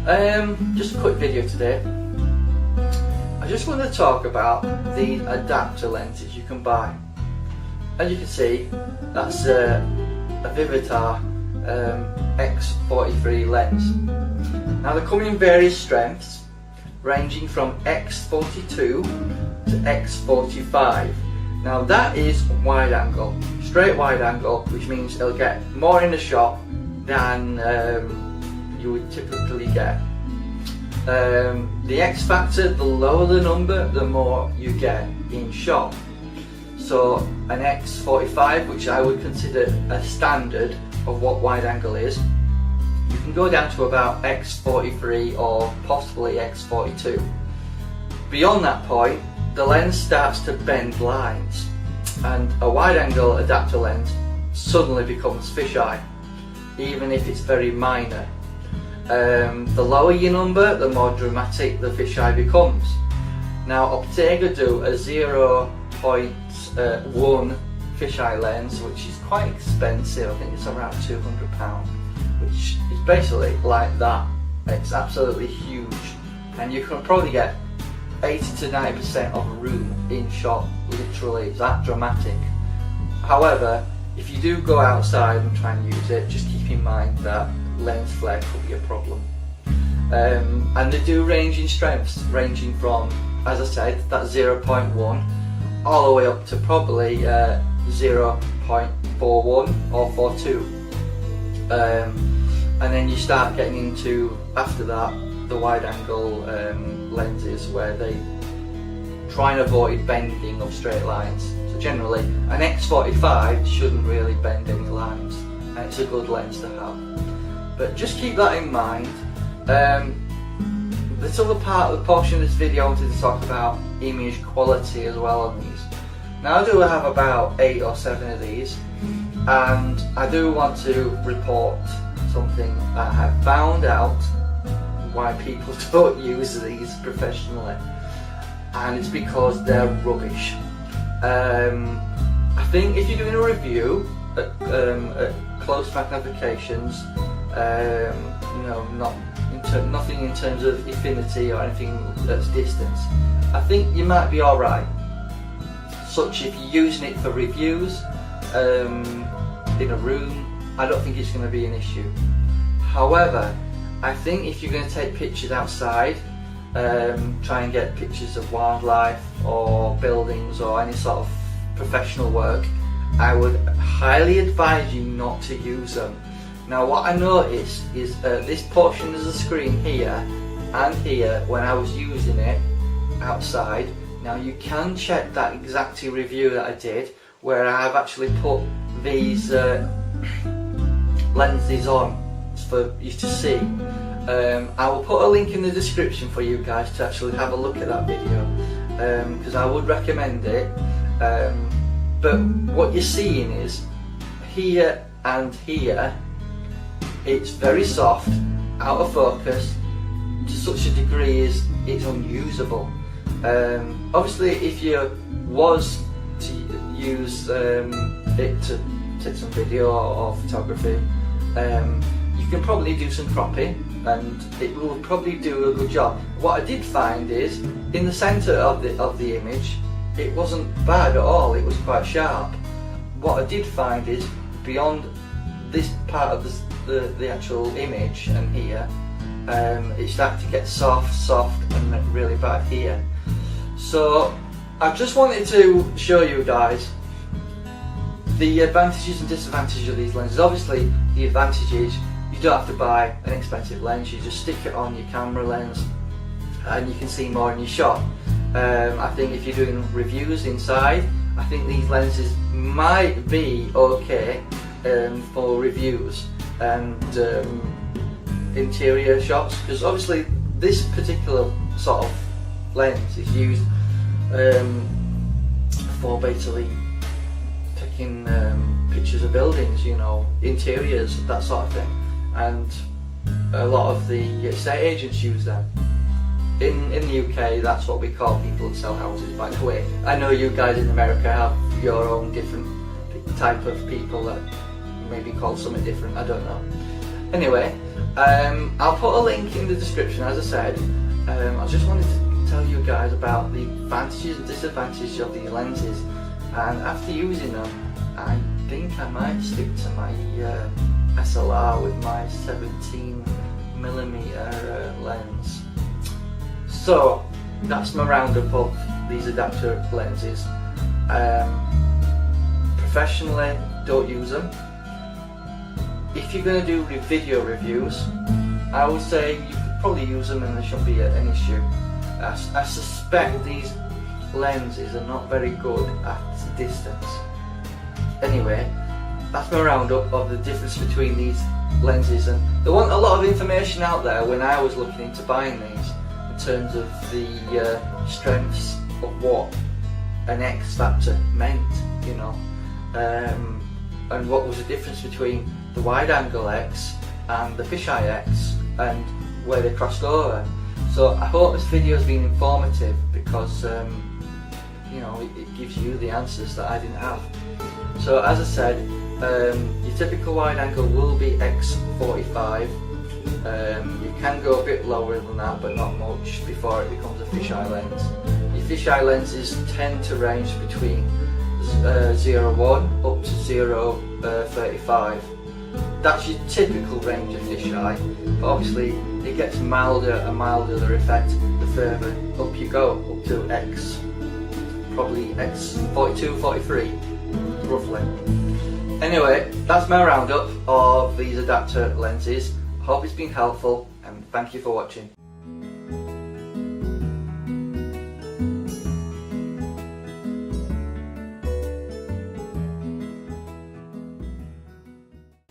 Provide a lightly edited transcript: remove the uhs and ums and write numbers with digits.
Just a quick video today. I just want to talk about the adapter lenses you can buy. As you can see, that's a Vivitar X43 lens. Now they come in various strengths, ranging from X42 to X45. Now that is wide angle, straight wide angle, which means it'll get more in the shot than you would typically get. The X factor, the lower the number, the more you get in shot. So an X45, which I would consider a standard of what wide angle is, you can go down to about X43 or possibly X42. Beyond that point, the lens starts to bend lines, and a wide angle adapter lens suddenly becomes fisheye, even if it's very minor. The lower your number, the more dramatic the fisheye becomes. Now Optega do a 0.1 fisheye lens, which is quite expensive. I think it's around £200, which is basically like that. It's absolutely huge, and you can probably get 80 to 90% of a room in shot. Literally, it's that dramatic. However, if you do go outside and try and use it, just keep in mind that lens flare could be a problem. And they do range in strengths, ranging from, as I said, that 0.1 all the way up to probably 0.41 or 42. And then you start getting into, after that, the wide angle lenses, where they try and avoid bending of straight lines. So generally an X45 shouldn't really bend any lines, and it's a good lens to have. But just keep that in mind. This other part of the portion of this video I wanted to talk about image quality as well on these. Now I do have about 8 or 7 of these, and I do want to report something that I have found out why people don't use these professionally, and it's because they're rubbish. I think if you're doing a review at close magnifications, nothing in terms of infinity or anything that's distance, I think you might be alright. Such if you're using it for reviews in a room, I don't think it's going to be an issue. However, I think if you're going to take pictures outside, try and get pictures of wildlife or buildings or any sort of professional work, I would highly advise you not to use them. Now what I noticed is this portion of the screen here and here, when I was using it outside, now you can check that exact review that I did, where I've actually put these lenses on for you to see. I will put a link in the description for you guys to actually have a look at that video, because I would recommend it. But what you're seeing is here and here, it's very soft, out of focus, to such a degree is it's unusable. Obviously if you was to use it to take some video or photography, you can probably do some cropping and it will probably do a good job. What I did find is, in the centre of the image, it wasn't bad at all, it was quite sharp. What I did find is, beyond this part of the actual image and here, it started to get soft and really bad here. So I just wanted to show you guys the advantages and disadvantages of these lenses. Obviously the advantage is you don't have to buy an expensive lens, you just stick it on your camera lens and you can see more in your shot. I think if you're doing reviews inside, I think these lenses might be okay for reviews and interior shots, because obviously this particular sort of lens is used for basically taking pictures of buildings, interiors, that sort of thing, and a lot of the estate agents use them. In the UK, that's what we call people that sell houses, by the way. I know you guys in America have your own different type of people that maybe call something different, I don't know. Anyway, I'll put a link in the description, as I said. I just wanted to tell you guys about the advantages and disadvantages of these lenses, and after using them I think I might stick to my SLR with my 17mm lens. So that's my roundup of these adapter lenses. Professionally, don't use them. If you're going to do video reviews, I would say you could probably use them and there shouldn't be an issue. I suspect these lenses are not very good at distance. Anyway, that's my roundup of the difference between these lenses, and there wasn't a lot of information out there when I was looking into buying these in terms of the strengths of what an X factor meant, you know, and what was the difference between the wide angle X and the fisheye X and where they crossed over. So I hope this video has been informative, because you know, it gives you the answers that I didn't have. So as I said, your typical wide angle will be X45. You can go a bit lower than that, but not much, before it becomes a fisheye lens. Your fisheye lenses tend to range between 0.1 up to 0.35. That's your typical range of fisheye, but obviously it gets milder and milder, the effect, the further up you go, up to X, probably X42, 43, roughly. Anyway, that's my roundup of these adapter lenses. I hope it's been helpful, and thank you for watching.